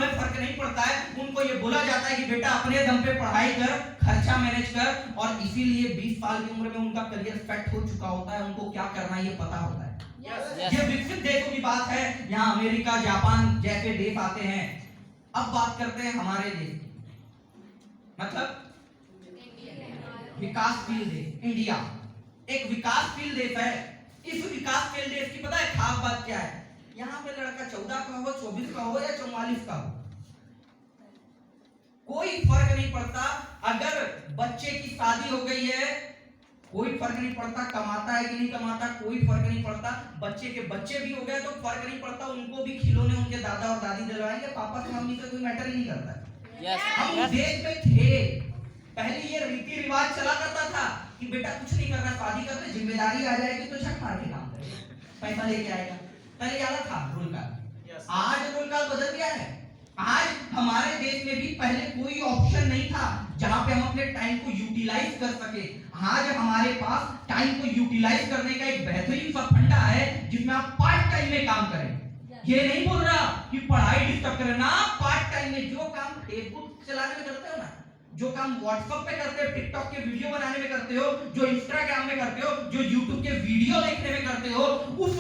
है फर्क नहीं पड़ता है। उनको ये बोला जाता है कि बेटा अपने दम पे पढ़ाई कर, खर्चा मैनेज कर, और इसीलिए 20 साल की उम्र में उनका करियर सेट हो चुका होता है, उनको क्या करना है ये पता होता है। ये विकसित देशों की बात है, यहाँ अमेरिका, जापान जैसे देश आते हैं। अब बात करते हैं हमारे देश की, मतलब विकासशील देश इंडिया एक विकासशील देश है। इस विकासशील देश की पता है खास बात क्या है? यहाँ पे लड़का 14 का हो, 24 का हो या 44 का हो, कोई फर्क नहीं पड़ता। अगर बच्चे की शादी हो गई है, कोई फर्क नहीं पड़ता, कमाता है कि नहीं कमाता, कोई फर्क नहीं पड़ता। बच्चे के बच्चे भी हो गए तो फर्क नहीं पड़ता, उनको भी खिलौने उनके दादा और दादी दिलवाएंगे, पापा से मम्मी से कोई मैटर ही नहीं करता। हम देश में थे, पहले ये रीति रिवाज चला करता था कि बेटा कुछ नहीं करना, शादी करते जिम्मेदारी आ जाएगी तो झक मार के काम करेगा, पैसा लेके आएगा। पहले क्या था रूल का, आज रूल का बदल गया है। आज हमारे देश में भी पहले कोई ऑप्शन नहीं था जहां पे हम अपने टाइम को यूटिलाइज कर सके। आज हमारे पास टाइम को यूटिलाइज करने का एक बेहतरीन सा फंडा है जिसमें आप पार्ट टाइम में काम करें। ये नहीं बोल रहा कि पढ़ाई डिस्टर्ब करें ना, पार्ट टाइम में जो काम फेसबुक चलाने में करते हो ना, जो काम व्हाट्सएप पे करते हो, टिकटॉक के वीडियो बनाने में करते हो, जो इंस्टाग्राम में करते हो, जो यूट्यूब के वीडियो देखने में करते हो, उस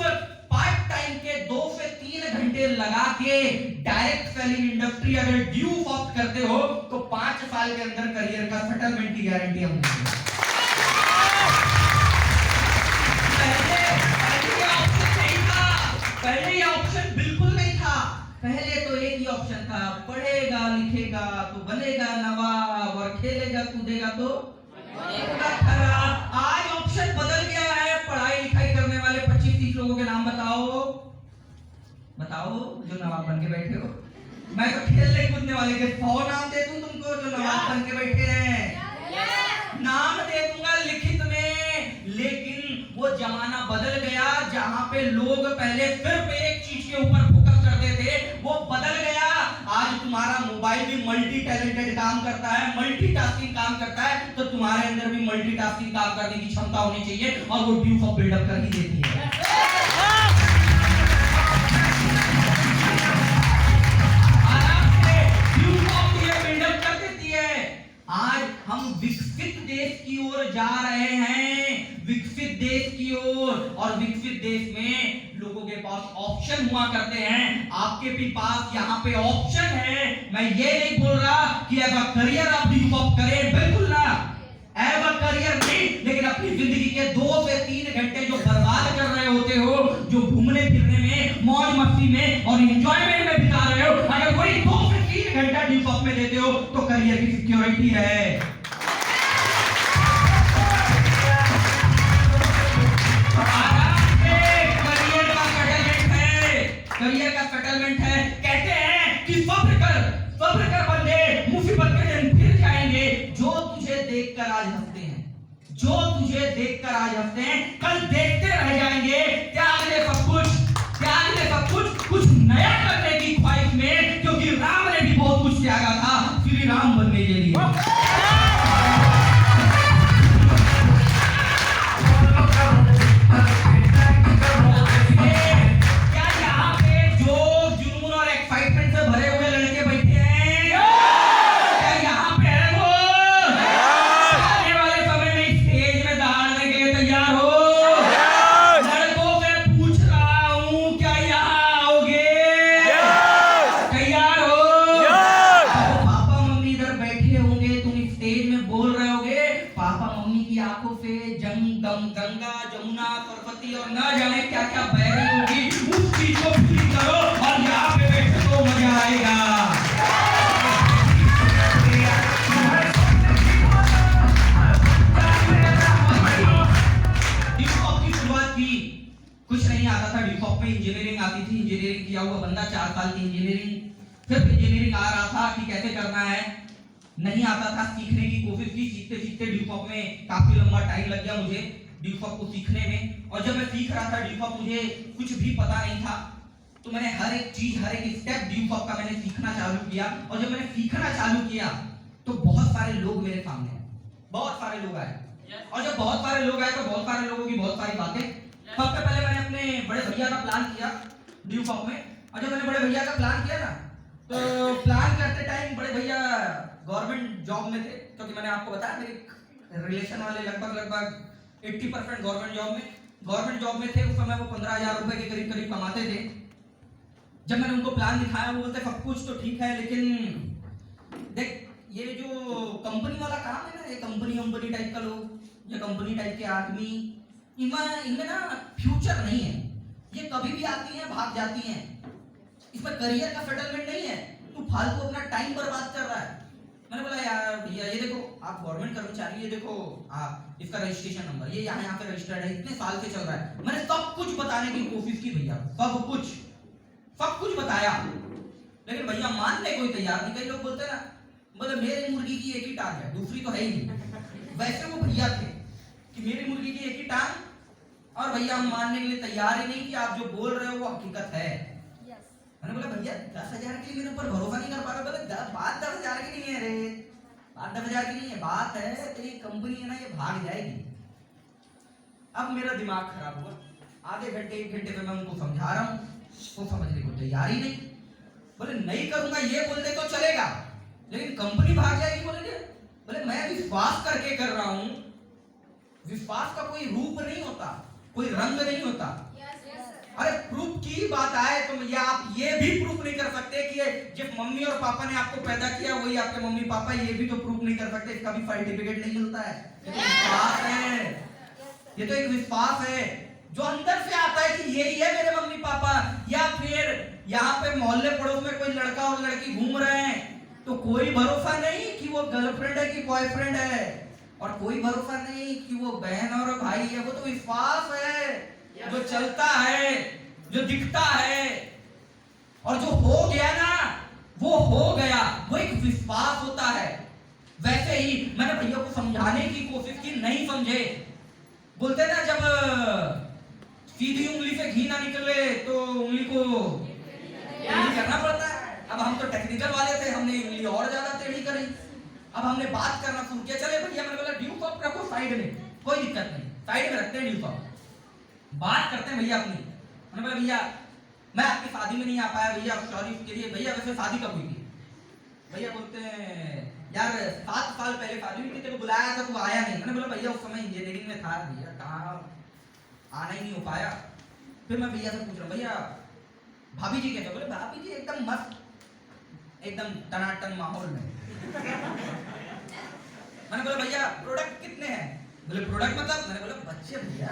पार्ट टाइम के 2 से 3 घंटे लगा के डायरेक्ट सेलिंग इंडस्ट्री अगर ड्यू ऑप्ट करते हो तो 5 साल के अंदर करियर का सेटलमेंट की गारंटी हम देंगे। पहले ये ऑप्शन बिल्कुल नहीं था। पहले तो एक ही ऑप्शन था, पढ़ेगा लिखेगा तो बनेगा नवाब और खेलेगा कूदेगा तो बनेगा खराब। आज ऑप्शन बदल गया है। पढ़ाई लिखाई करने वाले 25-30 लोगों के नाम बताओ जो नवाब बन के बैठे हो। मैं तो खेलने कूदने वाले के 100 नाम दे दूं तुमको जो नवाब बन के बैठे हैं, नाम दे दूंगा लिखित में। लेकिन वो जमाना बदल गया जहां पे लोग पहले सिर्फ एक चीज के ऊपर फोकस करते थे, वो बदल गया। आज तुम्हारा मोबाइल भी मल्टी टैलेंटेड काम करता है, मल्टीटास्किंग काम करता है, तो तुम्हारे अंदर भी मल्टीटास्किंग काम करने की क्षमता होनी चाहिए और वो ड्यू ऑफ बिल्डअप कर ही देती है। आज हम विकसित देश की ओर जा रहे हैं, विकसित देश की ओर। और विकसित देश में लोगों के पास ऑप्शन हुआ करते हैं, आपके भी पास यहाँ पे ऑप्शन है। मैं ये नहीं बोल रहा कि एज अ करियर आप ड्यू करें, बिल्कुल ना, एज अ करियर नहीं, लेकिन अपनी जिंदगी के 2 से 3 घंटे जो बर्बाद कर रहे होते हो, जो घूमने फिरने में, मौज मस्ती में और एंजॉयमेंट में बिता रहे हो, अगर वही 2 से 3 घंटा ड्यू में देते हो तो करियर की सिक्योरिटी है। करियर का सेटलमेंट है। कहते हैं कि सब्र कर बंदे, मुसीबत के दिन फिर जाएंगे। जो तुझे देखकर आज हंसते हैं, कल देखते रह जाएंगे। त्याग ले सब कुछ नया करने की ख्वाहिश में, क्योंकि राम ने भी बहुत कुछ त्यागा था श्री राम बनने के लिए। गंगा जमुना सरस्वती और ना जाने क्या क्या बह रही होगी, उस चीज को फील करो और यहाँ पे बैठे तो मजा आएगा। ड्यूकॉप की शुरुआत की, कुछ नहीं आता था ड्यूकॉप में, इंजीनियरिंग आती थी, इंजीनियरिंग किया हुआ बंदा 4 साल की इंजीनियरिंग, सिर्फ इंजीनियरिंग आ रहा था कि कैसे करना है, नहीं आता था। सीखने की कोशिश की, सीखते ड्यूकॉप में काफी लंबा टाइम लग गया मुझे ड्यूकॉप को सीखने में। और जब मैं सीख रहा था ड्यूकॉप, मुझे कुछ भी पता नहीं था, तो मैंने हर एक चीज, हर एक स्टेप ड्यूकॉप का मैंने सीखना चालू किया। और जब मैंने सीखना चालू किया तो बहुत सारे लोग मेरे सामने आए, बहुत सारे लोग आए। और जब बहुत सारे लोग आए तो बहुत सारे लोगों की बहुत सारी बातें। सबसे पहले मैंने अपने बड़े भैया का प्लान किया ड्यूकॉप में, और जब मैंने बड़े भैया का प्लान किया ना, तो प्लान करते टाइम बड़े भैया गवर्नमेंट जॉब में थे, क्योंकि मैंने आपको बताया मेरे रिलेशन वाले लगभग 80% गवर्नमेंट जॉब में थे। उस समय वो 15,000 रुपए के करीब करीब कमाते थे। जब मैंने उनको प्लान दिखाया, वो बोलते सब कुछ तो ठीक है, लेकिन देख ये जो कंपनी वाला काम है ना, ये कंपनी टाइप का लोग, ये कंपनी टाइप के आदमी, इनमें ना फ्यूचर नहीं है। ये कभी भी आती हैं भाग जाती हैं, इसमें करियर का सेटलमेंट नहीं है। तू फालतू अपना टाइम बर्बाद कर रहा है। मैंने बोला यार भैया ये देखो आप गवर्नमेंट कर्मचारी, ये देखो आप इसका रजिस्ट्रेशन नंबर ये यहाँ पे रजिस्टर्ड है, इतने साल से चल रहा है। मैंने सब कुछ बताने की कोशिश की भैया, सब कुछ बताया, लेकिन भैया मानने कोई तैयार नहीं। कई लोग बोलते ना, बोले मेरी मुर्गी की एक ही टांग है, दूसरी तो है ही नहीं। वैसे वो भैया थे कि मेरी मुर्गी की एक ही टांग, और भैया हम मानने के लिए तैयार ही नहीं कि आप जो बोल रहे हो वो हकीकत है। मैंने बोला भैया 10,000 के लिए मेरे ऊपर भरोसा नहीं कर पा रहे। बोले बात 10,000 की नहीं है रे, बात 10,000 की नहीं है, बात है तेरी कंपनी है ना ये भाग जाएगी। अब मेरा दिमाग खराब हुआ। आधे घंटे 1 घंटे में मैं उनको समझा रहा हूँ, वो समझने को तैयार ही नहीं। बोले नहीं करूंगा ये बोलते तो चलेगा, लेकिन कंपनी भाग जाएगी बोले। बोले मैं विश्वास करके कर रहा हूं। विश्वास का कोई रूप नहीं होता, कोई रंग नहीं होता। अरे प्रूफ की बात आए तो ये आप ये भी प्रूफ नहीं कर सकते कि ये जिस मम्मी और पापा ने आपको पैदा किया वही आपके मम्मी पापा, ये भी तो प्रूफ नहीं कर सकते, इसका भी सर्टिफिकेट नहीं मिलता है। ये तो विश्वास है, ये तो एक विश्वास है जो अंदर से आता है कि यही है मेरे मम्मी पापा। या फिर यहाँ पे मोहल्ले पड़ोस में कोई लड़का और लड़की घूम रहे हैं तो कोई भरोसा नहीं कि वो गर्लफ्रेंड है कि बॉयफ्रेंड है, और कोई भरोसा नहीं कि वो बहन और भाई है। वो तो विश्वास है जो चलता है, जो दिखता है, और जो हो गया ना वो हो गया, वो एक विश्वास होता है। वैसे ही मैंने भैया को समझाने की कोशिश की, नहीं समझे। बोलते ना जब सीधी उंगली से घी ना निकले तो उंगली को टेढ़ी करना पड़ता है। अब हम तो टेक्निकल वाले थे, हमने उंगली और ज्यादा टेढ़ी करी। अब हमने बात करना शुरू किया, चले भैया मैंने बोला ड्यू कप रखो साइड में, कोई दिक्कत नहीं, साइड में रखते हैं ड्यू कप, बात करते हैं भैया अपनी। मैंने बोला भैया मैं आपकी शादी में नहीं आ पाया भैया, सॉरी उसके लिए। भैया वैसे शादी कब हुई थी? भैया बोलते हैं यार 7 साल पहले शादी हुई थी, तेरे को बुलाया था तू आया नहीं। मैंने बोला भैया उस समय इंजीनियरिंग में था भैया, कहाँ आना ही नहीं हो पाया। फिर मैं भैया से पूछ रहा हूँ भैया भाभी जी कैसे? बोले भाभी जी एकदम मस्त, एकदम टनाटन माहौल में। मैंने बोला भैया प्रोडक्ट कितने हैं? बोले प्रोडक्ट मतलब? मैंने बोला बच्चे भैया,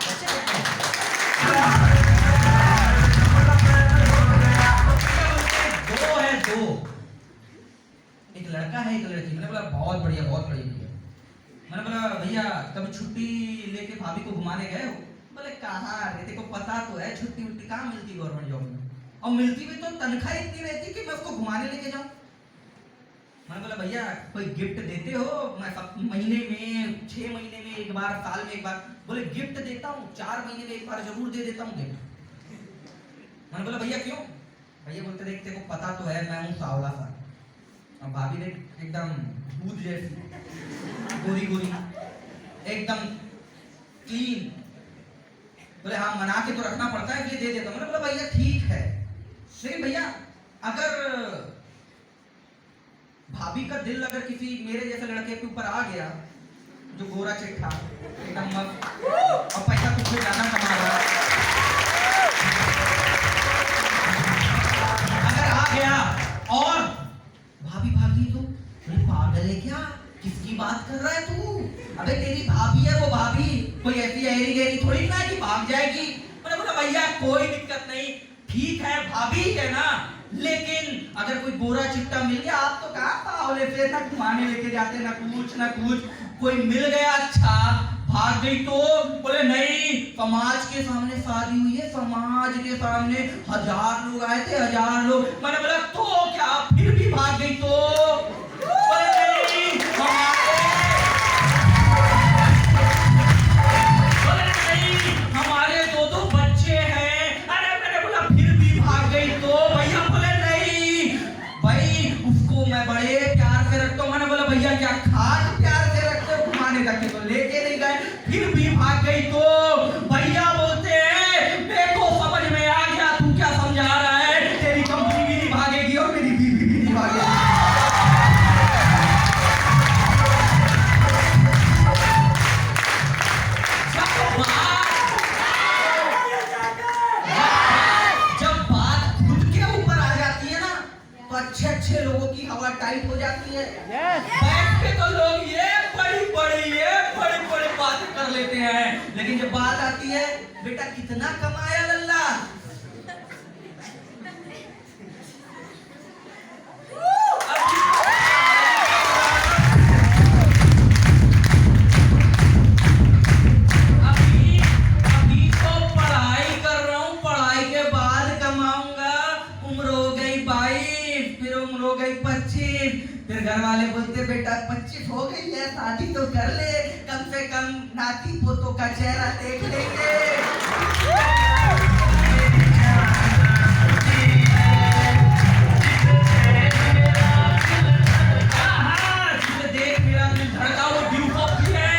बच्चे दो है, दो, एक लड़का है एक लड़की। मैंने बोला बहुत बढ़िया भैया। मैंने बोला भैया कभी छुट्टी लेके भाभी को घुमाने गए हो? बोले कहाँ रे, तेरे को पता तो है छुट्टी वुट्टी कहाँ मिलती गवर्नमेंट जॉब में, और मिलती भी तो तनख्वाह इतनी रहती कि मैं उसको घुमाने लेके जाऊं। मैंने बोला भैया कोई गिफ्ट देते हो? मैं सब महीने में 6 महीने में एक बार, साल में एक बार। बोले गिफ्ट देता हूँ, 4 महीने में एक बार जरूर दे देता हूँ गिफ्ट। मैंने बोला भैया क्यों? भैया बोलते देख तेरे को पता तो है मैं हूँ सावला सा, और भाभी ने एकदम दूध जैसी गोरी गोरी एकदम क्लीन। बोले हाँ मना के तो रखना पड़ता है इसलिए दे देता हूं। मैंने बोला भैया ठीक है, लेकिन भैया अगर भाभी का दिल अगर किसी मेरे जैसे लड़के के ऊपर आ गया जो गोरा चिट्ठा एकदम मस्त और पैसा कुछ भी ज्यादा कमा रहा है, अगर आ गया और भाभी भागी तो पागल है क्या, किसकी बात कर रहा है तू? अबे तेरी भाभी है वो भाभी, कोई ऐसी ऐरी गैरी थोड़ी ना कि भाग जाएगी। मैंने बोला भैया कोई दिक्कत नहीं, ठीक है भाभी है ना, लेकिन अगर कोई गोरा चिट्टा मिल गया, आप तो कहाँ पावले से ना घुमाने लेके जाते ना कुछ, कोई मिल गया अच्छा, भाग गई तो? बोले नहीं, समाज के सामने शादी हुई है, समाज के सामने 1000 लोग आए थे, 1000 लोग। मैंने बोला तो क्या फिर भी भाग गई तो? बोले नहीं हमारे 2-2 बच्चे हैं। अरे मैंने बोला फिर भी भाग गई तो? भैया बोले नहीं भाई उसको मैं बड़े प्यार से रखता हूँ। मैंने बोला भैया क्या खास प्यार से रखते हो, घुमाने जाके तो लेके नहीं गए, फिर भी भाग गई तो? भैया बोलते हैं मेरे को समझ में आ गया तू क्या समझा रहा है, तेरी कंपनी भी नहीं भाग अच्छे अच्छे लोगों की हवा टाइट हो जाती है। बैठ के तो लोग ये बड़ी बड़ी बातें कर लेते हैं, लेकिन जब बात आती है बेटा कितना कमाया लल्ला, फिर घर वाले बोलते बेटा 25 हो गई है, शादी तो कर ले, कम से कम नाती पोतों का चेहरा देख लेंगे। देख मेरा दिल धड़का, वो ड्यूफॉप की है।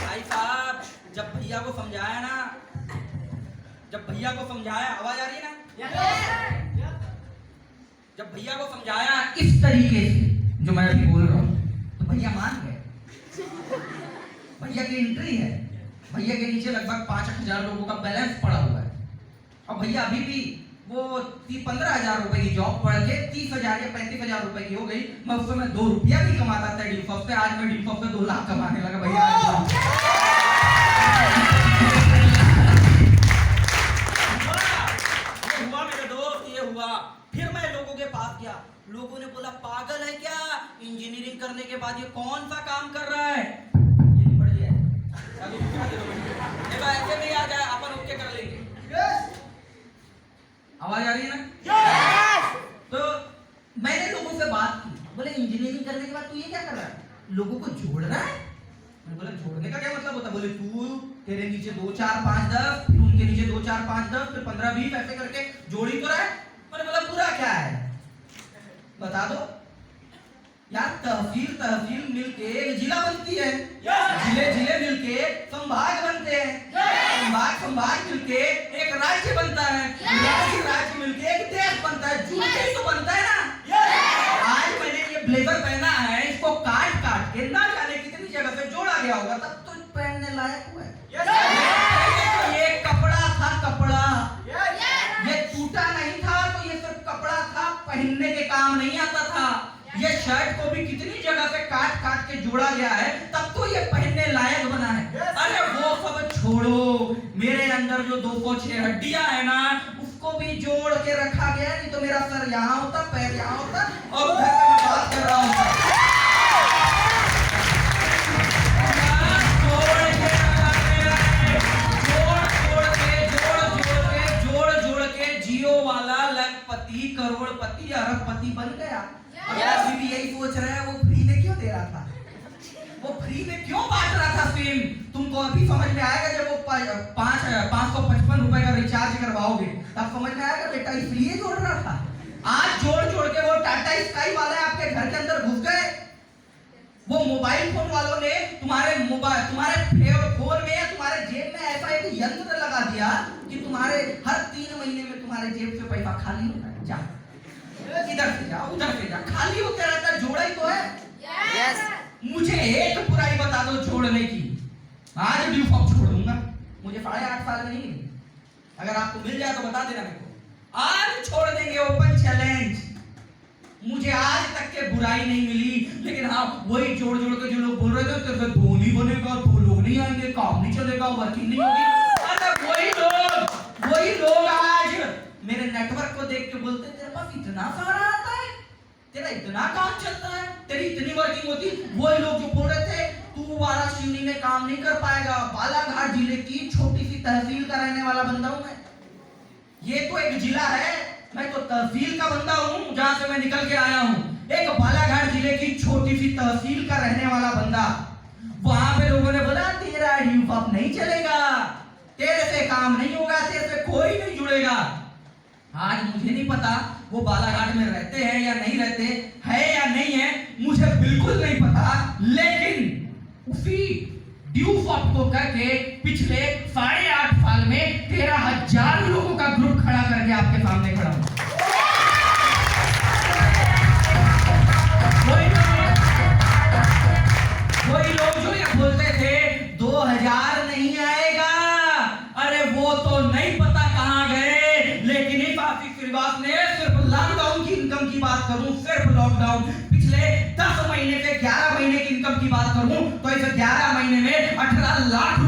भाई साहब जब भैया को समझाया ना, आवाज आ रही है ना, जब भैया को समझाया इस तरीके से जो मैं अभी बोल रहा हूं तो भैया मान गए। भैया की एंट्री है, भैया के नीचे लगभग 5,000 लोगों का बैलेंस पड़ा हुआ है, और भैया अभी भी वो 15,000 रुपए की जॉब पढ़ के 30,000 या 35,000 रुपए की हो गई। मैं उस समय 2 रुपया भी कमाता था ड्यूफॉप पे, आज मैं ड्यूफॉप पे 2 लाख कमाने लगा भैया। फिर मैं लोगों के पास गया, लोगों ने बोला पागल है क्या, इंजीनियरिंग करने के बाद ये कौन सा काम कर रहा है, ये पढ़ लिया ऐसे नहीं आ जाए, अपन ओके कर लेंगे। आवाज आ रही है ना? तो मैंने लोगों से बात की, बोले इंजीनियरिंग करने के बाद तू ये क्या कर रहा है, लोगों को जोड़ रहा है। मैंने बोला जोड़ने का क्या मतलब होता, बोले तू तेरे नीचे 2 4 5 10, फिर उनके नीचे 2 4 5 10, फिर 15 20 ऐसे करके जोड़ी तो रहा है। मैंने बोला पूरा क्या है बता दो यार। तहसील मिलके एक जिला बनती है, जिले मिलके संभाग बनते हैं, संभाग मिलके एक राज्य बनता है, राज्य मिलके एक देश बनता है, जुड़के ही तो बनता है ना। आज मैंने ये ब्लेजर पहना है, इसको काट के ना जाने कितनी जगह पे जोड़ा गया होगा, तब तो पहनने लायक हुआ है। ये कपड़ा था, कपड़ा ये टूटा नहीं था, तो ये सिर्फ कपड़ा था, पहनने के काम नहीं आता था। ये शर्ट को भी कितनी जगह से काट के जोड़ा गया है, तब तो ये पहनने लायक बना है। अरे वो सब छोड़ो, मेरे अंदर जो 206 हड्डियां है ना, उसको भी जोड़ के रखा गया, नहीं तो मेरा सर यहाँ होता, पैर यहाँ होता, और उधर पे मैं बात कर रहा होता। करोड़पति अरबपति बन गया। अभी भी यही सोच रहे हैं वो फ्री में क्यों दे रहा था, वो फ्री में क्यों बांट रहा था फिल्म। तुमको अभी समझ में आएगा जब वो 555 रुपए का रिचार्ज करवाओगे, तब समझ में आएगा बेटा इसलिए जोड़ रहा था। आज जोड़ के वो टाटा स्काई वाले आपके घर के अंदर घुस गए, वो मोबाइल फोन वालों ने तुम्हारे फोन में या तुम्हारे जेब में ऐसा एक यंत्र लगा दिया कि तुम्हारे हर 3 महीने में तुम्हारे जेब से पैसा खाली होता है। जा इधर से जा, उधर से जा, खाली होते रहता है, जोड़ा ही तो है। मुझे एक बुराई बता दो जोड़ने की, आज ड्यूफॉप छोड़ दूंगा। मुझे 8.5 साल में नहीं मिली, अगर आपको मिल जाए तो बता देना मेरे को, आज छोड़ देंगे ओपन चैलेंज। मुझे आज तक के बुराई नहीं मिली, लेकिन हाँ वही जोड़ के जो लोग बोल रहे थे तेरे से 2 नहीं बनेगा, 2 लोग नहीं आएंगे, काम नहीं चलेगा, वर्किंग नहीं होगी। अरे वही लोग आज मेरे नेटवर्क को देख के बोलते तेरे पास इतना सारा आता है, तेरा इतना काम चलता है, तेरी इतनी वर्किंग होती। वही लोग जो बोल रहे थे तू वाराणसी में काम नहीं कर पाएगा, बालाघाट जिले की छोटी सी तहसील का रहने वाला बंदा हूं मैं। ये तो एक जिला है, मैं तो तहसील का बंदा हूं, जहां से मैं निकल के आया हूं। एक बालाघाट जिले की छोटी सी तहसील का रहने वाला बंदा, वहां पे लोगों ने बोला तेरा ड्यूफॉप नहीं चलेगा, तेरे से काम नहीं होगा, तेरे से कोई नहीं जुड़ेगा। आज मुझे नहीं पता वो बालाघाट में रहते हैं या नहीं रहते है या नहीं है, मुझे बिल्कुल नहीं पता, लेकिन उसी ड्यूफॉप को करके पिछले 8.5 साल में 13,000 लोगों का ग्रुप खड़ा करके आपके सामने खड़ा हूं। वही लोग जो ये बोलते थे 2000 नहीं आएगा, वो नहीं पता कहां गए। लेकिन इस आशीष श्रीवास ने सिर्फ लॉकडाउन की इनकम की बात करूं, सिर्फ लॉकडाउन पिछले 10 महीने से 11 महीने की इनकम की बात करूं तो इस 11 महीने में 18 लाख